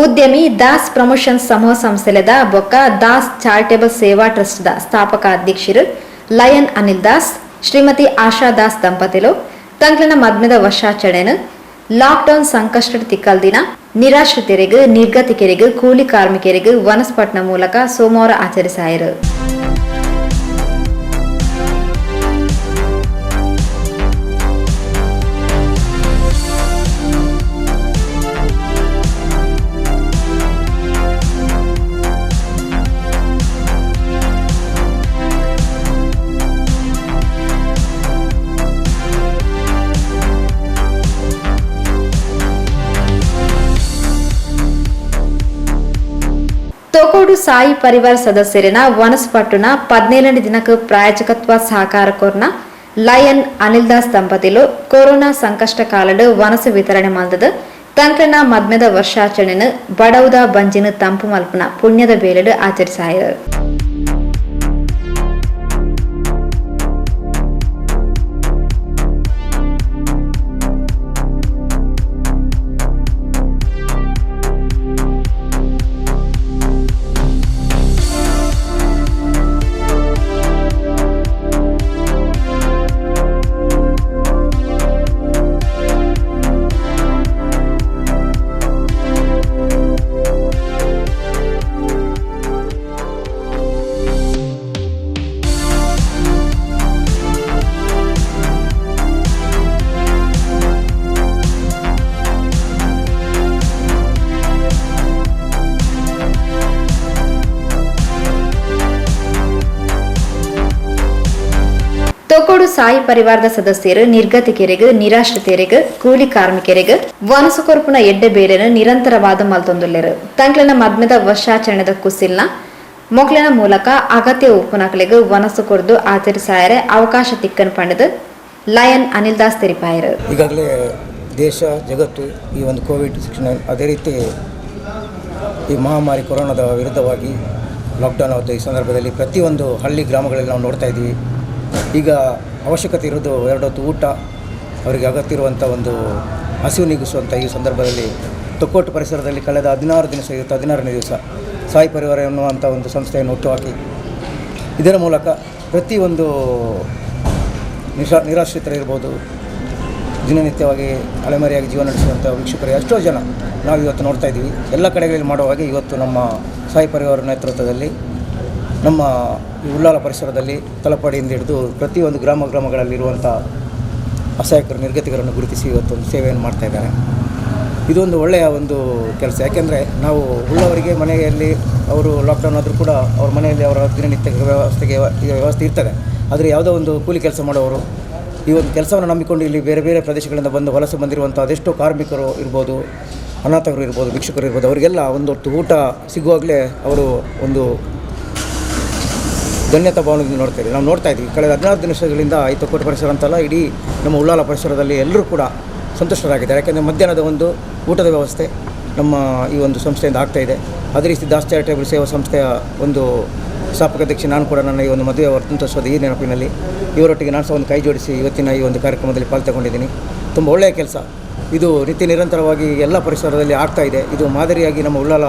ಉದ್ಯಮಿ ದಾಸ್ ಪ್ರಮೋಷನ್ಸ್ ಸಮೂಹ ಸಂಸ್ಥೆಲೆದ ಬೊಕ್ಕ ದಾಸ್ ಚಾರಿಟೇಬಲ್ ಸೇವಾ ಟ್ರಸ್ಟ್ದ ಸ್ಥಾಪಕ ಅಧ್ಯಕ್ಷರು ಲಯನ್ ಅನಿಲ್ ದಾಸ್ ಶ್ರೀಮತಿ ಆಶಾ ದಾಸ್ ದಂಪತಿಲು ತಂಗ್ಲನ ಮದ್ಮೆದ ವರ್ಷಾಚರಣೆಯನ್ನು ಲಾಕ್ಡೌನ್ ಸಂಕಷ್ಟ ತಿಕ್ಕಲ್ದಿನ ನಿರಾಶ್ರಿತರಿಗೆ ನಿರ್ಗತಿಕರಿಗೆ ಕೂಲಿ ಕಾರ್ಮಿಕರಿಗೆ ವನಸ್ಪಟ್ನ ಮೂಲಕ ಸೋಮವಾರ ಆಚರಿಸಾಯಿರು. ತೋಕೋಡು ಸಾಯಿ ಪರಿವಾರ ಸದಸ್ಯರಿನ ವನಸ್ಪಟ್ಟುನ 17ನೇ ದಿನಕ್ಕೆ ಪ್ರಾಯೋಜಕತ್ವ ಸಹಕಾರ ಕೋರ್ನ ಲಯನ್ ಅನಿಲ್ ದಾಸ್ ದಂಪತಿಲು ಕೊರೋನಾ ಸಂಕಷ್ಟ ಕಾಲಡು ವನಸು ವಿತರಣೆ ಮಾಡಿದ ತಂಕನ ಮದ್ಮೆದ ವರ್ಷಾಚರಣೆಯನ್ನು ಬಡೌದ ಬಂಜಿನ ತಂಪು ಮಲ್ಪನ ಪುಣ್ಯದ ಬೇಲೆಡು ಆಚರಿಸಾಯಿರು. ತೋಕೋಡು ಸಾಯಿ ಪರಿವಾರದ ಸದಸ್ಯರು ನಿರ್ಗತಿಕರಿಗೆ ನಿರಾಶ್ರಿತರಿಗೆ ಕೂಲಿ ಕಾರ್ಮಿಕರಿಗೆ ವನಸುಕೊರ್ಪುನ ಎಡ್ಡೆ ಬೇರೆನ ನಿರಂತರವಾದ ಮಲ್ತೊಂದುಲ್ಲೆರು ತಂಗ್ಲನ ಮದ್ಮೆದ ವರ್ಷಾಚರಣೆದ ಕುಸಿಲ್ನ ಮೊಕ್ಲಿನ ಮೂಲಕ ಅಗತ್ಯ ಉಪುನಕಲಿಗೆ ವನಸು ಕೊರ್ದು ಆಚರಿಸಾಯರೆ ಅವಕಾಶ ತಿಕ್ಕನ್ ಪಂಡದು ಲಯನ್ ಅನಿಲ್ ದಾಸ್ ತೆರಿಪಾಯರು. ಈಗಾಗಲೇ ದೇಶ ಜಗತ್ತು ಈ ಒಂದು ಕೋವಿಡ್ ಅದೇ ರೀತಿ ಈ ಮಹಾಮಾರಿ ಕೊರೋನಾದ ವಿರುದ್ಧವಾಗಿ ಲಾಕ್ಡೌನ್ ಆದ ಈ ಸಂದರ್ಭದಲ್ಲಿ ಪ್ರತಿಯೊಂದು ಹಳ್ಳಿ ಗ್ರಾಮಗಳಲ್ಲಿ ನಾವು ನೋಡ್ತಾ ಇದ್ದೀವಿ. ಈಗ ಅವಶ್ಯಕತೆ ಇರೋದು 2 ಹೊತ್ತು ಊಟ, ಅವರಿಗೆ ಅಗತ್ಯ ಇರುವಂಥ ಒಂದು ಹಸಿವು ನೀಗಿಸುವಂಥ ಈ ಸಂದರ್ಭದಲ್ಲಿ ತೊಕ್ಕೋಟು ಪರಿಸರದಲ್ಲಿ ಕಳೆದ 16ನೇ ದಿವಸ ಸಾಯಿ ಪರಿವಾರ ಎನ್ನುವಂಥ ಒಂದು ಸಂಸ್ಥೆಯನ್ನು ಹುಟ್ಟುಹಾಕಿ ಇದರ ಮೂಲಕ ಪ್ರತಿಯೊಂದು ನಿರಾಶ್ರಿತರಿರ್ಬೋದು, ದಿನನಿತ್ಯವಾಗಿ ಅಲೆಮಾರಿಯಾಗಿ ಜೀವನ ನಡೆಸುವಂಥ ವೀಕ್ಷಕರು ಎಷ್ಟೋ ಜನ ನಾವು ಇವತ್ತು ನೋಡ್ತಾ ಇದ್ದೀವಿ. ಎಲ್ಲ ಕಡೆಗಳಲ್ಲಿ ಮಾಡುವಾಗ ಇವತ್ತು ನಮ್ಮ ಸಾಯಿ ಪರಿವಾರ ನೇತೃತ್ವದಲ್ಲಿ ನಮ್ಮ ಈ ಉಳ್ಳಾಲ ಪರಿಸರದಲ್ಲಿ ತಲಪಾಡಿಯಿಂದ ಹಿಡಿದು ಪ್ರತಿಯೊಂದು ಗ್ರಾಮಗಳಲ್ಲಿರುವಂಥ ಅಸಹಾಯಕರು ನಿರ್ಗತಿಕರನ್ನು ಗುರುತಿಸಿ ಇವತ್ತೊಂದು ಸೇವೆಯನ್ನು ಮಾಡ್ತಾಯಿದ್ದಾರೆ. ಇದೊಂದು ಒಳ್ಳೆಯ ಒಂದು ಕೆಲಸ. ಯಾಕೆಂದರೆ ನಾವು ಉಳ್ಳವರಿಗೆ ಮನೆಯಲ್ಲಿ ಅವರು ಲಾಕ್ಡೌನ್ ಆದರೂ ಕೂಡ ಅವ್ರ ಮನೆಯಲ್ಲಿ ಅವರ ದಿನನಿತ್ಯ ವ್ಯವಸ್ಥೆ ಇರ್ತದೆ. ಆದರೆ ಯಾವುದೋ ಒಂದು ಕೂಲಿ ಕೆಲಸ ಮಾಡೋರು ಈ ಒಂದು ಕೆಲಸವನ್ನು ನಂಬಿಕೊಂಡು ಇಲ್ಲಿ ಬೇರೆ ಬೇರೆ ಪ್ರದೇಶಗಳಿಂದ ಬಂದು ವಲಸೆ ಬಂದಿರುವಂಥ ಅದೆಷ್ಟೋ ಕಾರ್ಮಿಕರು ಇರ್ಬೋದು, ಅನಾಥರು ಇರ್ಬೋದು, ಭಿಕ್ಷುಕರು ಇರ್ಬೋದು, ಅವರಿಗೆಲ್ಲ ಒಂದು ಹೊತ್ತು ಊಟ ಸಿಗುವಾಗಲೇ ಅವರು ಒಂದು ಧನ್ಯತಾ ಭಾವನೆಯಿಂದ ನೋಡ್ತಾರೆ. ನಾವು ನೋಡ್ತಾ ಇದ್ದೀವಿ ಕಳೆದ 16 ದಿವಸಗಳಿಂದ ಈ ತೊಕ್ಕೋಟು ಪರಿಸರ ಅಂತಲ್ಲ, ಇಡೀ ನಮ್ಮ ಉಳ್ಳಾಲ ಪರಿಸರದಲ್ಲಿ ಎಲ್ಲರೂ ಕೂಡ ಸಂತುಷ್ಟರಾಗಿದ್ದಾರೆ. ಯಾಕೆಂದರೆ ಮಧ್ಯಾಹ್ನದ ಒಂದು ಊಟದ ವ್ಯವಸ್ಥೆ ನಮ್ಮ ಈ ಒಂದು ಸಂಸ್ಥೆಯಿಂದ ಆಗ್ತಾಯಿದೆ. ಅದೇ ರೀತಿ ದಾಸ್ ಚಾರಿಟೇಬಲ್ ಸೇವಾ ಸಂಸ್ಥೆಯ ಒಂದು ಸ್ಥಾಪಕ ಅಧ್ಯಕ್ಷ ನಾನು ಕೂಡ ನನ್ನ ಈ ಒಂದು ಮದುವೆ ವರ್ಧಂತೋತ್ಸವದ ಈ ನೆನಪಿನಲ್ಲಿ ಇವರೊಟ್ಟಿಗೆ ನಾನು ಸಹ ಒಂದು ಕೈ ಜೋಡಿಸಿ ಇವತ್ತಿನ ಈ ಒಂದು ಕಾರ್ಯಕ್ರಮದಲ್ಲಿ ಪಾಲ್ಗೊಂಡಿದ್ದೀನಿ. ತುಂಬ ಒಳ್ಳೆಯ ಕೆಲಸ ಇದು. ನಿರಂತರವಾಗಿ ಎಲ್ಲ ಪರಿಸರದಲ್ಲಿ ಆಗ್ತಾಯಿದೆ. ಇದು ಮಾದರಿಯಾಗಿ ನಮ್ಮ ಉಳ್ಳಾಲ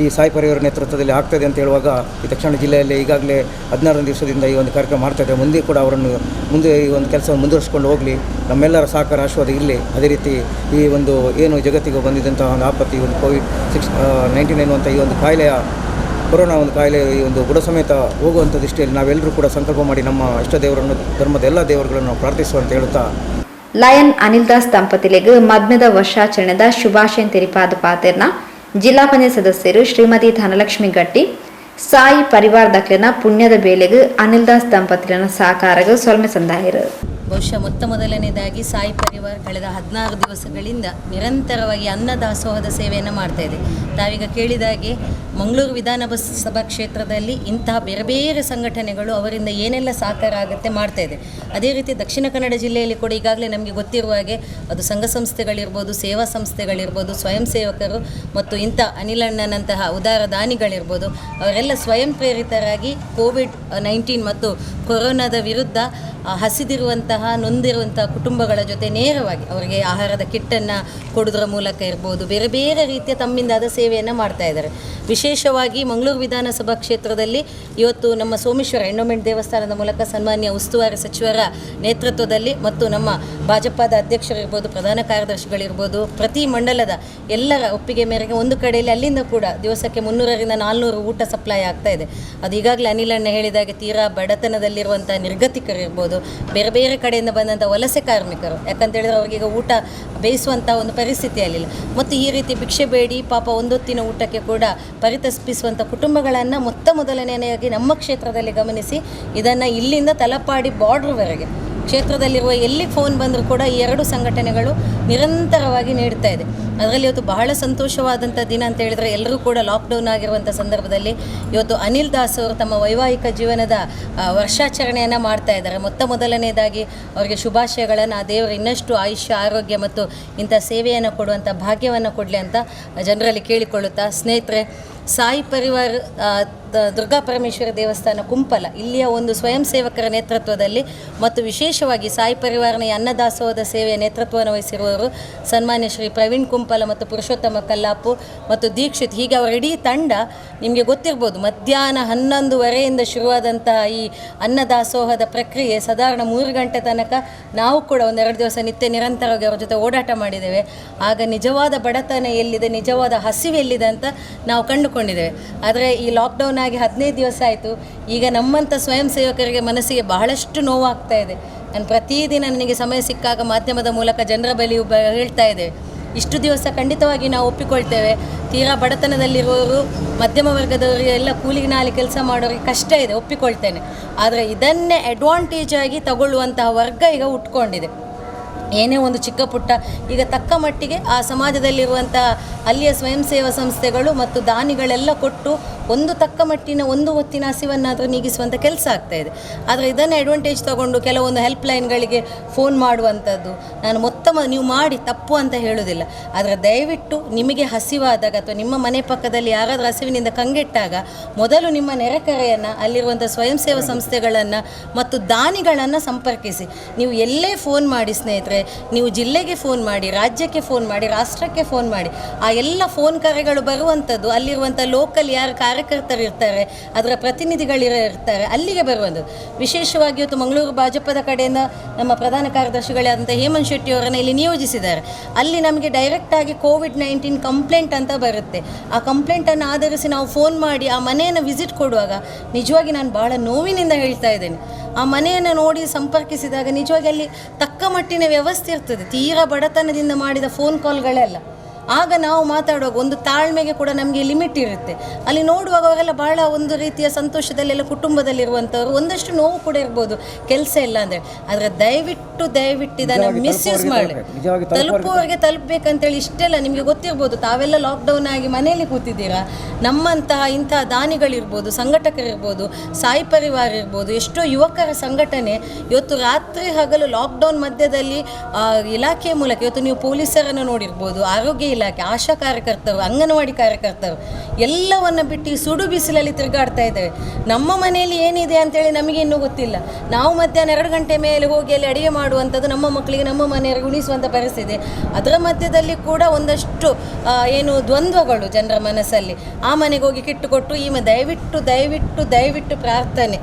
ಈ ಸಾಯಿ ಪರಿವಾರ ನೇತೃತ್ವದಲ್ಲಿ ಆಗ್ತಾಯಿದೆ ಅಂತ ಹೇಳುವಾಗ ಈ ದಕ್ಷಿಣ ಜಿಲ್ಲೆಯಲ್ಲಿ ಈಗಾಗಲೇ 16ನೇ ದಿವಸದಿಂದ ಈ ಒಂದು ಕಾರ್ಯಕ್ರಮ ಮಾಡ್ತಾಯಿದೆ. ಮುಂದೆ ಕೂಡ ಅವರನ್ನು ಮುಂದೆ ಈ ಒಂದು ಕೆಲಸವನ್ನು ಮುಂದುವರಿಸ್ಕೊಂಡು ಹೋಗಲಿ, ನಮ್ಮೆಲ್ಲರ ಸಹಕಾರ ಆಶೀರ್ವಾದ ಇರಲಿ. ಅದೇ ರೀತಿ ಈ ಒಂದು ಏನು ಜಗತ್ತಿಗೆ ಬಂದಿದ್ದಂಥ ಒಂದು ಆಪತ್ತು, ಈ ಒಂದು COVID-19 ಎನ್ನುವಂಥ ಈ ಒಂದು ಕಾಯಿಲೆಯ ಕೊರೋನಾ ಒಂದು ಕಾಯಿಲೆ ಈ ಒಂದು ಬುಡ ಸಮೇತ ಹೋಗುವಂಥ ದೃಷ್ಟಿಯಲ್ಲಿ ನಾವೆಲ್ಲರೂ ಕೂಡ ಸಂಕಲ್ಪ ಮಾಡಿ ನಮ್ಮ ಇಷ್ಟ ದೇವರನ್ನು ಧರ್ಮದ ಎಲ್ಲ ದೇವರುಗಳನ್ನು ನಾವು ಪ್ರಾರ್ಥಿಸುವಂತ ಹೇಳುತ್ತಾ ಲಯನ್ ಅನಿಲ್ ದಾಸ್ ದಂಪತಿಗಳಿಗೆ ಮದ್ಮೆದ ವರ್ಷಾಚರಣೆದ ಶುಭಾಶಯ ತೆರಿಪಾದ ಪಾತೆರ್ನ ಜಿಲ್ಲಾ ಪಂಚಾಯತ್ ಸದಸ್ಯರು ಶ್ರೀಮತಿ ಧನಲಕ್ಷ್ಮಿ ಗಟ್ಟಿ ಸಾಯಿ ಪರಿವಾರ ದಕ್ಲಿನ ಪುಣ್ಯದ ಬೇಲೆಗೆ ಅನಿಲ್ ದಾಸ್ ದಂಪತಿಗಳ ಸಹಕಾರಗ ಸೊಲ್ಮೆ ಸಂದಾಯರು. ಬಹುಶಃ ಮೊದಲನೇದಾಗಿ ಸಾಯಿ ಪರಿವಾರ ಕಳೆದ 16 ದಿವಸಗಳಿಂದ ನಿರಂತರವಾಗಿ ಅನ್ನದಾಸೋಹದ ಸೇವೆಯನ್ನು ಮಾಡ್ತಾ ಇದೆ. ತಾವೀಗ ಕೇಳಿದಾಗೆ ಮಂಗಳೂರು ವಿಧಾನಸಭಾ ಕ್ಷೇತ್ರದಲ್ಲಿ ಇಂತಹ ಬೇರೆ ಬೇರೆ ಸಂಘಟನೆಗಳು ಅವರಿಂದ ಏನೆಲ್ಲ ಸಹಕಾರ ಆಗುತ್ತೆ ಮಾಡ್ತಾ ಇದೆ. ಅದೇ ರೀತಿ ದಕ್ಷಿಣ ಕನ್ನಡ ಜಿಲ್ಲೆಯಲ್ಲಿ ಕೂಡ ಈಗಾಗಲೇ ನಮಗೆ ಗೊತ್ತಿರುವ ಹಾಗೆ ಅದು ಸಂಘ ಸಂಸ್ಥೆಗಳಿರ್ಬೋದು, ಸೇವಾ ಸಂಸ್ಥೆಗಳಿರ್ಬೋದು, ಸ್ವಯಂ ಸೇವಕರು ಮತ್ತು ಇಂಥ ಅನಿಲಣ್ಣನಂತಹ ಉದಾರ ದಾನಿಗಳಿರ್ಬೋದು, ಅವರೆಲ್ಲ ಸ್ವಯಂ ಪ್ರೇರಿತರಾಗಿ COVID-19 ಮತ್ತು ಕೊರೋನಾದ ವಿರುದ್ಧ ಹಸಿದಿರುವಂತಹ ನೊಂದಿರುವಂತಹ ಕುಟುಂಬಗಳ ಜೊತೆ ನೇರವಾಗಿ ಅವರಿಗೆ ಆಹಾರದ ಕಿಟ್ಟನ್ನು ಕೊಡೋದ್ರ ಮೂಲಕ ಇರ್ಬೋದು, ಬೇರೆ ಬೇರೆ ರೀತಿಯ ತಮ್ಮಿಂದಾದ ಸೇವೆಯನ್ನು ಮಾಡ್ತಾ ಇದ್ದಾರೆ. ವಿಶೇಷವಾಗಿ ಮಂಗಳೂರು ವಿಧಾನಸಭಾ ಕ್ಷೇತ್ರದಲ್ಲಿ ಇವತ್ತು ನಮ್ಮ ಸೋಮೇಶ್ವರ ಎಂಡೋಮೆಂಟ್ ದೇವಸ್ಥಾನದ ಮೂಲಕ ಸನ್ಮಾನ್ಯ ಉಸ್ತುವಾರಿ ಸಚಿವರ ನೇತೃತ್ವದಲ್ಲಿ ಮತ್ತು ನಮ್ಮ ಭಾಜಪದ ಅಧ್ಯಕ್ಷರಿರ್ಬೋದು, ಪ್ರಧಾನ ಕಾರ್ಯದರ್ಶಿಗಳಿರ್ಬೋದು, ಪ್ರತಿ ಮಂಡಲದ ಎಲ್ಲರ ಒಪ್ಪಿಗೆ ಮೇರೆಗೆ ಒಂದು ಕಡೆಯಲ್ಲಿ ಅಲ್ಲಿಂದ ಕೂಡ ದಿವಸಕ್ಕೆ 300ರಿಂದ 400 ಊಟ ಸಪ್ಲೈ ಆಗ್ತಾ ಇದೆ. ಅದು ಈಗಾಗಲೇ ಅನಿಲಣ್ಣ ಹೇಳಿದಾಗೆ ತೀರಾ ಬಡತನದಲ್ಲಿರುವಂಥ ನಿರ್ಗತಿಕರಿರ್ಬೋದು, ಬೇರೆ ಬೇರೆ ಕಡೆಯಿಂದ ಬಂದಂಥ ವಲಸೆ ಕಾರ್ಮಿಕರು, ಯಾಕಂತೇಳಿದ್ರೆ ಅವ್ರಿಗೀಗ ಊಟ ಬೇಯಿಸುವಂಥ ಒಂದು ಪರಿಸ್ಥಿತಿಯಲ್ಲಿಲ್ಲ. ಮತ್ತು ಈ ರೀತಿ ಭಿಕ್ಷೆ ಬೇಡಿ ಪಾಪ ಒಂದೊತ್ತಿನ ಊಟಕ್ಕೆ ಕೂಡ ಪರಿತಪಿಸುವಂಥ ಕುಟುಂಬಗಳನ್ನು ಮೊದಲನೆಯಾಗಿ ನಮ್ಮ ಕ್ಷೇತ್ರದಲ್ಲಿ ಗಮನಿಸಿ ಇದನ್ನು ಇಲ್ಲಿಂದ ತಲಪಾಡಿ ಬಾರ್ಡ್ರ್ವರೆಗೆ ಕ್ಷೇತ್ರದಲ್ಲಿರುವ ಎಲ್ಲಿ ಫೋನ್ ಬಂದರೂ ಕೂಡ ಈ 2 ಸಂಘಟನೆಗಳು ನಿರಂತರವಾಗಿ ನೀಡ್ತಾ ಇದೆ. ಅದರಲ್ಲಿ ಇವತ್ತು ಬಹಳ ಸಂತೋಷವಾದಂಥ ದಿನ ಅಂತ ಹೇಳಿದರೆ, ಎಲ್ಲರೂ ಕೂಡ ಲಾಕ್ಡೌನ್ ಆಗಿರುವಂಥ ಸಂದರ್ಭದಲ್ಲಿ ಇವತ್ತು ಅನಿಲ್ ದಾಸ್ ಅವರು ತಮ್ಮ ವೈವಾಹಿಕ ಜೀವನದ ವರ್ಷಾಚರಣೆಯನ್ನು ಮಾಡ್ತಾ ಇದ್ದಾರೆ. ಮೊದಲನೇದಾಗಿ ಅವರಿಗೆ ಶುಭಾಶಯಗಳನ್ನು, ಆ ದೇವರು ಇನ್ನಷ್ಟು ಆಯುಷ್ಯ ಆರೋಗ್ಯ ಮತ್ತು ಇಂಥ ಸೇವೆಯನ್ನು ಕೊಡುವಂಥ ಭಾಗ್ಯವನ್ನು ಕೊಡಲಿ ಅಂತ ಜನರಲ್ಲಿ ಕೇಳಿಕೊಳ್ಳುತ್ತಾ, ಸ್ನೇಹಿತರೆ, ಸಾಯಿ ಪರಿವಾರ ದುರ್ಗಾ ಪರಮೇಶ್ವರಿ ದೇವಸ್ಥಾನ ಕುಂಪಲ ಇಲ್ಲಿಯ ಒಂದು ಸ್ವಯಂ ಸೇವಕರ ನೇತೃತ್ವದಲ್ಲಿ ಮತ್ತು ವಿಶೇಷವಾಗಿ ಸಾಯಿ ಪರಿವಾರನ ಅನ್ನದಾಸೋಹದ ಸೇವೆಯ ನೇತೃತ್ವವನ್ನು ವಹಿಸಿರುವವರು ಸನ್ಮಾನ್ಯ ಶ್ರೀ ಪ್ರವೀಣ್ ಕುಂಪಲ ಮತ್ತು ಪುರುಷೋತ್ತಮ ಕಲ್ಲಾಪು ಮತ್ತು ದೀಕ್ಷಿತ್, ಹೀಗೆ ಅವರ ಇಡೀ ತಂಡ ನಿಮಗೆ ಗೊತ್ತಿರ್ಬೋದು. ಮಧ್ಯಾಹ್ನ 11:30ಯಿಂದ ಶುರುವಾದಂತಹ ಈ ಅನ್ನದಾಸೋಹದ ಪ್ರಕ್ರಿಯೆ ಸಾಧಾರಣ 3 ಗಂಟೆ ತನಕ ನಾವು ಕೂಡ 1-2 ದಿವಸ ನಿರಂತರವಾಗಿ ಅವರ ಜೊತೆ ಓಡಾಟ ಮಾಡಿದ್ದೇವೆ. ಆಗ ನಿಜವಾದ ಬಡತನ ಎಲ್ಲಿದೆ, ನಿಜವಾದ ಹಸಿವು ಎಲ್ಲಿದೆ ಅಂತ ನಾವು ಕಂಡುಕೊಂಡಿದ್ದೇವೆ. ಆದರೆ ಈ ಲಾಕ್ಡೌನ್ ಆಗಿ 15 ದಿವಸ ಆಯಿತು. ಈಗ ನಮ್ಮಂಥ ಸ್ವಯಂ ಸೇವಕರಿಗೆ ಮನಸ್ಸಿಗೆ ಬಹಳಷ್ಟು ನೋವಾಗ್ತಾ ಇದೆ. ನಾನು ಪ್ರತಿದಿನ ನನಗೆ ಸಮಯ ಸಿಕ್ಕಾಗ ಮಾಧ್ಯಮದ ಮೂಲಕ ಜನರ ಬಳಿ ಹೇಳ್ತಾ ಇದ್ದೇವೆ, ಇಷ್ಟು ದಿವಸ ಖಂಡಿತವಾಗಿ ನಾವು ಒಪ್ಪಿಕೊಳ್ತೇವೆ, ತೀರಾ ಬಡತನದಲ್ಲಿರುವವರು, ಮಧ್ಯಮ ವರ್ಗದವರು, ಎಲ್ಲ ಕೂಲಿಗೆ ನಾಲಿ ಕೆಲಸ ಮಾಡೋರಿಗೆ ಕಷ್ಟ ಇದೆ, ಒಪ್ಪಿಕೊಳ್ತೇನೆ. ಆದರೆ ಇದನ್ನೇ ಅಡ್ವಾಂಟೇಜ್ ಆಗಿ ತಗೊಳ್ಳುವಂತಹ ವರ್ಗ ಈಗ ಉಟ್ಕೊಂಡಿದೆ. ಏನೇ ಒಂದು ಚಿಕ್ಕ ಪುಟ್ಟ ಈಗ ತಕ್ಕ ಮಟ್ಟಿಗೆ ಆ ಸಮಾಜದಲ್ಲಿರುವಂಥ ಅಲ್ಲಿಯ ಸ್ವಯಂ ಸೇವಾ ಸಂಸ್ಥೆಗಳು ಮತ್ತು ದಾನಿಗಳೆಲ್ಲ ಕೊಟ್ಟು ಒಂದು ತಕ್ಕ ಮಟ್ಟಿನ ಒಂದು ಹೊತ್ತಿನ ಹಸಿವನ್ನಾದರೂ ನೀಗಿಸುವಂಥ ಕೆಲಸ ಆಗ್ತಾಯಿದೆ. ಆದರೆ ಇದನ್ನು ಅಡ್ವಾಂಟೇಜ್ ತಗೊಂಡು ಕೆಲವೊಂದು ಹೆಲ್ಪ್ಲೈನ್ಗಳಿಗೆ ಫೋನ್ ಮಾಡುವಂಥದ್ದು, ನಾನು ನೀವು ಮಾಡಿ ತಪ್ಪು ಅಂತ ಹೇಳೋದಿಲ್ಲ. ಆದರೆ ದಯವಿಟ್ಟು ನಿಮಗೆ ಹಸಿವಾದಾಗ ಅಥವಾ ನಿಮ್ಮ ಮನೆ ಪಕ್ಕದಲ್ಲಿ ಯಾರಾದರೂ ಹಸಿವಿನಿಂದ ಕಂಗೆಟ್ಟಾಗ ಮೊದಲು ನಿಮ್ಮ ನೆರೆಕರೆಯನ್ನು, ಅಲ್ಲಿರುವಂಥ ಸ್ವಯಂ ಸೇವಾ ಸಂಸ್ಥೆಗಳನ್ನು ಮತ್ತು ದಾನಿಗಳನ್ನು ಸಂಪರ್ಕಿಸಿ. ನೀವು ಎಲ್ಲೇ ಫೋನ್ ಮಾಡಿ ಸ್ನೇಹಿತರೆ, ನೀವು ಜಿಲ್ಲೆಗೆ ಫೋನ್ ಮಾಡಿ, ರಾಜ್ಯಕ್ಕೆ ಫೋನ್ ಮಾಡಿ, ರಾಷ್ಟ್ರಕ್ಕೆ ಫೋನ್ ಮಾಡಿ, ಆ ಎಲ್ಲ ಫೋನ್ ಕರೆಗಳು ಬರುವಂಥದ್ದು ಅಲ್ಲಿರುವಂಥ ಲೋಕಲ್ ಯಾರು ಕಾರ್ಯಕರ್ತರು ಇರ್ತಾರೆ, ಅದರ ಪ್ರತಿನಿಧಿಗಳಿರ್ತಾರೆ, ಅಲ್ಲಿಗೆ ಬರುವಂಥದ್ದು. ವಿಶೇಷವಾಗಿ ಇವತ್ತು ಮಂಗಳೂರು ಭಾಜಪದ ಕಡೆಯಿಂದ ನಮ್ಮ ಪ್ರಧಾನ ಕಾರ್ಯದರ್ಶಿಗಳಾದಂಥ ಹೇಮಂತ್ ಶೆಟ್ಟಿ ಅವರನ್ನು ಇಲ್ಲಿ ನಿಯೋಜಿಸಿದ್ದಾರೆ. ಅಲ್ಲಿ ನಮಗೆ ಡೈರೆಕ್ಟಾಗಿ COVID-19 ಕಂಪ್ಲೇಂಟ್ ಅಂತ ಬರುತ್ತೆ. ಆ ಕಂಪ್ಲೇಂಟನ್ನು ಆಧರಿಸಿ ನಾವು ಫೋನ್ ಮಾಡಿ ಆ ಮನೆಯನ್ನು ವಿಸಿಟ್ ಕೊಡುವಾಗ ನಿಜವಾಗಿ ನಾನು ಭಾಳ ನೋವಿನಿಂದ ಹೇಳ್ತಾ ಇದ್ದೇನೆ. ಆ ಮನೆಯನ್ನು ನೋಡಿ ಸಂಪರ್ಕಿಸಿದಾಗ ನಿಜವಾಗಿ ಅಲ್ಲಿ ತಕ್ಕ ಮಟ್ಟಿನ ವ್ಯವಸ್ಥೆ ಇರ್ತದೆ, ತೀರಾ ಬಡತನದಿಂದ ಮಾಡಿದ ಫೋನ್ ಕಾಲ್ಗಳೆಲ್ಲ. ಆಗ ನಾವು ಮಾತಾಡುವಾಗ ಒಂದು ತಾಳ್ಮೆಗೆ ಕೂಡ ನಮಗೆ ಲಿಮಿಟ್ ಇರುತ್ತೆ. ಅಲ್ಲಿ ನೋಡುವಾಗ ಅವರೆಲ್ಲ ಬಹಳ ಒಂದು ರೀತಿಯ ಸಂತೋಷದಲ್ಲೆಲ್ಲ ಕುಟುಂಬದಲ್ಲಿರುವಂಥವ್ರು, ಒಂದಷ್ಟು ನೋವು ಕೂಡ ಇರ್ಬೋದು, ಕೆಲಸ ಇಲ್ಲ ಅಂದರೆ. ಆದರೆ ದಯವಿಟ್ಟು ಇದನ್ನು ಮಿಸ್ಯೂಸ್ ಮಾಡಿ ತಲುಪುವವರೆಗೆ ತಲುಪಬೇಕಂತೇಳಿ ಇಷ್ಟೆಲ್ಲ ನಿಮಗೆ ಗೊತ್ತಿರ್ಬೋದು. ತಾವೆಲ್ಲ ಲಾಕ್ಡೌನ್ ಆಗಿ ಮನೆಯಲ್ಲಿ ಕೂತಿದ್ದೀರಾ. ನಮ್ಮಂತಹ ಇಂತಹ ದಾನಿಗಳಿರ್ಬೋದು, ಸಂಘಟಕರಿರ್ಬೋದು, ಸಾಯಿ ಪರಿವಾರ ಇರ್ಬೋದು, ಎಷ್ಟೋ ಯುವಕರ ಸಂಘಟನೆ ಇವತ್ತು ರಾತ್ರಿ ಹಗಲು ಲಾಕ್ಡೌನ್ ಮಧ್ಯದಲ್ಲಿ ಇಲಾಖೆಯ ಮೂಲಕ ಇವತ್ತು ನೀವು ಪೊಲೀಸರನ್ನು ನೋಡಿರ್ಬೋದು, ಆರೋಗ್ಯ ಇಲಾಖೆ, ಆಶಾ ಕಾರ್ಯಕರ್ತರು, ಅಂಗನವಾಡಿ ಕಾರ್ಯಕರ್ತರು ಎಲ್ಲವನ್ನು ಬಿಟ್ಟು ಸುಡು ಬಿಸಿಲಲ್ಲಿ ತಿರುಗಾಡ್ತಾ ಇದ್ದೇವೆ. ನಮ್ಮ ಮನೆಯಲ್ಲಿ ಏನಿದೆ ಅಂತೇಳಿ ನಮಗೆ ಇನ್ನೂ ಗೊತ್ತಿಲ್ಲ. ನಾವು ಮಧ್ಯಾಹ್ನ 2 ಗಂಟೆ ಮೇಲೆ ಹೋಗಿ ಅಲ್ಲಿ ಅಡುಗೆ ಮಾಡುವಂಥದ್ದು, ನಮ್ಮ ಮಕ್ಕಳಿಗೆ ನಮ್ಮ ಮನೆಯವರಿಗೆ ಉಣಿಸುವಂಥ ಪರಿಸ್ಥಿತಿ. ಅದರ ಮಧ್ಯದಲ್ಲಿ ಕೂಡ ಒಂದಷ್ಟು ದ್ವಂದ್ವಗಳು ಜನರ ಮನಸ್ಸಲ್ಲಿ. ಆ ಮನೆಗೆ ಹೋಗಿ ಕಿಟ್ಟು ಕೊಟ್ಟು ದಯವಿಟ್ಟು ಪ್ರಾರ್ಥನೆ,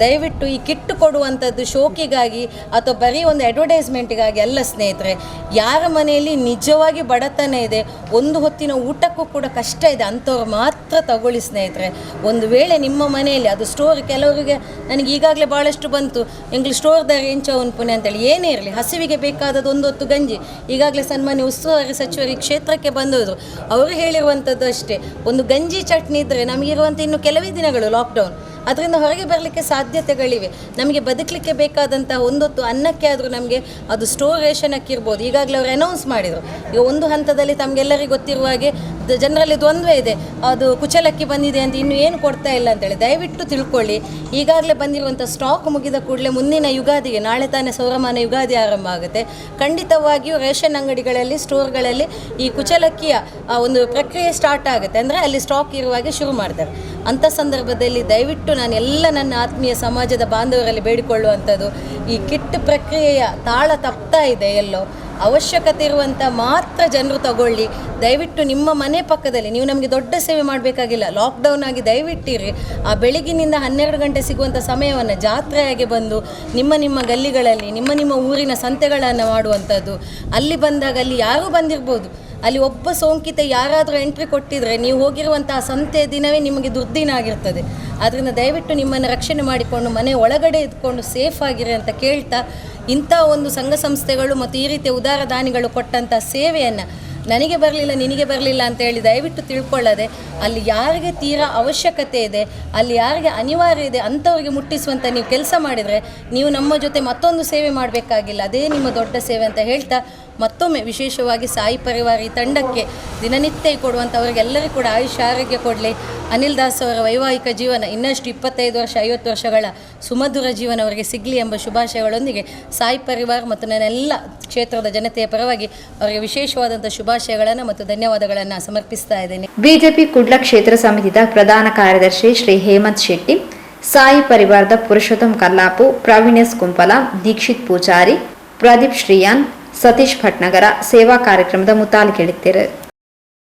ದಯವಿಟ್ಟು ಈ ಕಿಟ್ಟು ಕೊಡುವಂಥದ್ದು ಶೋಕಿಗಾಗಿ ಅಥವಾ ಬರೀ ಒಂದು ಅಡ್ವರ್ಟೈಸ್ಮೆಂಟಿಗಾಗಿ ಅಲ್ಲ ಸ್ನೇಹಿತರೆ. ಯಾರ ಮನೆಯಲ್ಲಿ ನಿಜವಾಗಿ ಬಡತನ ಇದೆ, ಒಂದು ಹೊತ್ತಿನ ಊಟಕ್ಕೂ ಕೂಡ ಕಷ್ಟ ಇದೆ, ಅಂಥವ್ರು ಮಾತ್ರ ತಗೊಳ್ಳಿ ಸ್ನೇಹಿತರೆ. ಒಂದು ವೇಳೆ ನಿಮ್ಮ ಮನೆಯಲ್ಲಿ ಅದು ಸ್ಟೋರ್, ಕೆಲವರಿಗೆ ನನಗೆ ಈಗಾಗಲೇ ಭಾಳಷ್ಟು ಬಂತು, ಎಂಗ್ಳು ಸ್ಟೋರ್ದಾರ ಎಂಚ ಉನ್ಪುನೆ ಅಂತೇಳಿ. ಏನೇ ಇರಲಿ, ಹಸಿವಿಗೆ ಬೇಕಾದದ್ದು 1 ಹೊತ್ತು ಗಂಜಿ. ಈಗಾಗಲೇ ಸನ್ಮಾನ್ಯ ಉಸ್ತುವಾರಿ ಸಚಿವರು ಈ ಕ್ಷೇತ್ರಕ್ಕೆ ಬಂದವರು, ಅವರು ಹೇಳಿರುವಂಥದ್ದು ಅಷ್ಟೇ, ಒಂದು ಗಂಜಿ ಚಟ್ನಿ ಇದ್ದರೆ ನಮಗಿರುವಂಥ ಇನ್ನು ಕೆಲವೇ ದಿನಗಳು ಲಾಕ್ಡೌನ್, ಅದರಿಂದ ಹೊರಗೆ ಬರಲಿಕ್ಕೆ ಸಾಧ್ಯತೆಗಳಿವೆ. ನಮಗೆ ಬದುಕಲಿಕ್ಕೆ ಬೇಕಾದಂಥ 1 ಹೊತ್ತು ಅನ್ನಕ್ಕೆ ಆದರೂ ನಮಗೆ ಅದು ಸ್ಟೋರ್ ರೇಷನ್ ಅಕ್ಕಿರ್ಬೋದು. ಈಗಾಗಲೇ ಅವರು ಅನೌನ್ಸ್ ಮಾಡಿದರು. ಈಗ ಒಂದು ಹಂತದಲ್ಲಿ ತಮಗೆಲ್ಲರಿಗೂ ಗೊತ್ತಿರುವ ಹಾಗೆ ಜನರಲ್ಲಿ ದ್ವಂದ್ವ ಇದೆ, ಅದು ಕುಚಲಕ್ಕಿ ಬಂದಿದೆ ಅಂತ, ಇನ್ನೂ ಏನು ಕೊಡ್ತಾ ಇಲ್ಲ ಅಂತೇಳಿ. ದಯವಿಟ್ಟು ತಿಳ್ಕೊಳ್ಳಿ, ಈಗಾಗಲೇ ಬಂದಿರುವಂಥ ಸ್ಟಾಕ್ ಮುಗಿದ ಕೂಡಲೇ ಮುಂದಿನ ಯುಗಾದಿಗೆ, ನಾಳೆ ತಾನೇ ಸೌರಮಾನ ಯುಗಾದಿ ಆರಂಭ ಆಗುತ್ತೆ, ಖಂಡಿತವಾಗಿಯೂ ರೇಷನ್ ಅಂಗಡಿಗಳಲ್ಲಿ, ಸ್ಟೋರ್ಗಳಲ್ಲಿ ಈ ಕುಚಲಕ್ಕಿಯ ಒಂದು ಪ್ರಕ್ರಿಯೆ ಸ್ಟಾರ್ಟ್ ಆಗುತ್ತೆ. ಅಂದರೆ ಅಲ್ಲಿ ಸ್ಟಾಕ್ ಇರುವಾಗೆ ಶುರು ಮಾಡ್ತಾರೆ. ಅಂಥ ಸಂದರ್ಭದಲ್ಲಿ ದಯವಿಟ್ಟು ನಾನು ಎಲ್ಲ ನನ್ನ ಆತ್ಮೀಯ ಸಮಾಜದ ಬಾಂಧವರಲ್ಲಿ ಬೇಡಿಕೊಳ್ಳುವಂಥದ್ದು, ಈ ಕಿಟ್ ಪ್ರಕ್ರಿಯೆಯ ತಾಳ ತಪ್ತಾ ಇದೆ, ಎಲ್ಲೋ ಅವಶ್ಯಕತೆ ಇರುವಂಥ ಮಾತ್ರ ಜನರು ತಗೊಳ್ಳಿ. ದಯವಿಟ್ಟು ನಿಮ್ಮ ಮನೆ ಪಕ್ಕದಲ್ಲಿ, ನೀವು ನಮಗೆ ದೊಡ್ಡ ಸೇವೆ ಮಾಡಬೇಕಾಗಿಲ್ಲ, ಲಾಕ್ಡೌನ್ ಆಗಿ ದಯವಿಟ್ಟಿರಿ. ಆ ಬೆಳಗಿನಿಂದ 12 ಗಂಟೆ ಸಿಗುವಂಥ ಸಮಯವನ್ನು ಜಾತ್ರೆಯಾಗಿ ಬಂದು ನಿಮ್ಮ ಗಲ್ಲಿಗಳಲ್ಲಿ ನಿಮ್ಮ ಊರಿನ ಸಂತೆಗಳನ್ನು ಮಾಡುವಂಥದ್ದು. ಅಲ್ಲಿ ಬಂದಾಗ ಅಲ್ಲಿ ಯಾರೂ ಬಂದಿರ್ಬೋದು, ಅಲ್ಲಿ ಒಬ್ಬ ಸೋಂಕಿತ ಯಾರಾದರೂ ಎಂಟ್ರಿ ಕೊಟ್ಟಿದ್ರೆ ನೀವು ಹೋಗಿರುವಂತಹ ಸಂತೆ ದಿನವೇ ನಿಮಗೆ ದುರ್ದಿನ ಆಗಿರ್ತದೆ. ಆದ್ದರಿಂದ ದಯವಿಟ್ಟು ನಿಮ್ಮನ್ನು ರಕ್ಷಣೆ ಮಾಡಿಕೊಂಡು ಮನೆ ಒಳಗಡೆ ಇದ್ಕೊಂಡು ಸೇಫ್ ಆಗಿರಿ ಅಂತ ಕೇಳ್ತಾ, ಇಂಥ ಒಂದು ಸಂಘ ಸಂಸ್ಥೆಗಳು ಮತ್ತು ಈ ರೀತಿಯ ಉದಾರ ದಾನಿಗಳು ಕೊಟ್ಟಂಥ ಸೇವೆಯನ್ನು ನನಗೆ ಬರಲಿಲ್ಲ ನಿನಗೆ ಬರಲಿಲ್ಲ ಅಂತ ಹೇಳಿ ದಯವಿಟ್ಟು ತಿಳ್ಕೊಳ್ಳದೆ, ಅಲ್ಲಿ ಯಾರಿಗೆ ತೀರಾ ಅವಶ್ಯಕತೆ ಇದೆ, ಅಲ್ಲಿ ಯಾರಿಗೆ ಅನಿವಾರ್ಯ ಇದೆ ಅಂಥವ್ರಿಗೆ ಮುಟ್ಟಿಸುವಂಥ ನೀವು ಕೆಲಸ ಮಾಡಿದರೆ ನೀವು ನಮ್ಮ ಜೊತೆ ಮತ್ತೊಂದು ಸೇವೆ ಮಾಡಬೇಕಾಗಿಲ್ಲ, ಅದೇ ನಿಮ್ಮ ದೊಡ್ಡ ಸೇವೆ ಅಂತ ಹೇಳ್ತಾ, ಮತ್ತೊಮ್ಮೆ ವಿಶೇಷವಾಗಿ ಸಾಯಿ ಪರಿವಾರ ಈ ತಂಡಕ್ಕೆ ದಿನನಿತ್ಯ ಕೊಡುವಂಥವ್ರಿಗೆಲ್ಲರಿಗೂ ಕೂಡ ಆಯುಷ್ಯ ಆರೋಗ್ಯ ಕೊಡಲಿ. ಅನಿಲ್ ದಾಸ್ ಅವರ ವೈವಾಹಿಕ ಜೀವನ ಇನ್ನಷ್ಟು 25 ವರ್ಷ 50 ವರ್ಷಗಳ ಸುಮಧುರ ಜೀವನ ಅವರಿಗೆ ಸಿಗಲಿ ಎಂಬ ಶುಭಾಶಯಗಳೊಂದಿಗೆ ಸಾಯಿ ಪರಿವಾರ ಮತ್ತು ನನ್ನೆಲ್ಲ ಕ್ಷೇತ್ರದ ಜನತೆಯ ಪರವಾಗಿ ಅವರಿಗೆ ವಿಶೇಷವಾದಂಥ ಶುಭಾಶಯಗಳನ್ನು ಮತ್ತು ಧನ್ಯವಾದಗಳನ್ನು ಸಮರ್ಪಿಸ್ತಾ ಇದ್ದೇನೆ. ಬಿಜೆಪಿ ಕುಡ್ಲ ಕ್ಷೇತ್ರ ಸಮಿತಿಯ ಪ್ರಧಾನ ಕಾರ್ಯದರ್ಶಿ ಶ್ರೀ ಹೇಮಂತ್ ಶೆಟ್ಟಿ, ಸಾಯಿ ಪರಿವಾರದ ಪುರುಷೋತ್ತಮ್ ಕಲ್ಲಾಪು, ಪ್ರವೀಣೇಶ್ ಕುಂಪಲ, ದೀಕ್ಷಿತ್ ಪೂಜಾರಿ, ಪ್ರದೀಪ್ ಶ್ರೀಯಾನ್, ಸತೀಶ್ ಭಟ್ನಗರ ಸೇವಾ ಕಾರ್ಯಕ್ರಮದ ಮುತಾಲ್ ಕೇಳಿದ್ದೇವೆ.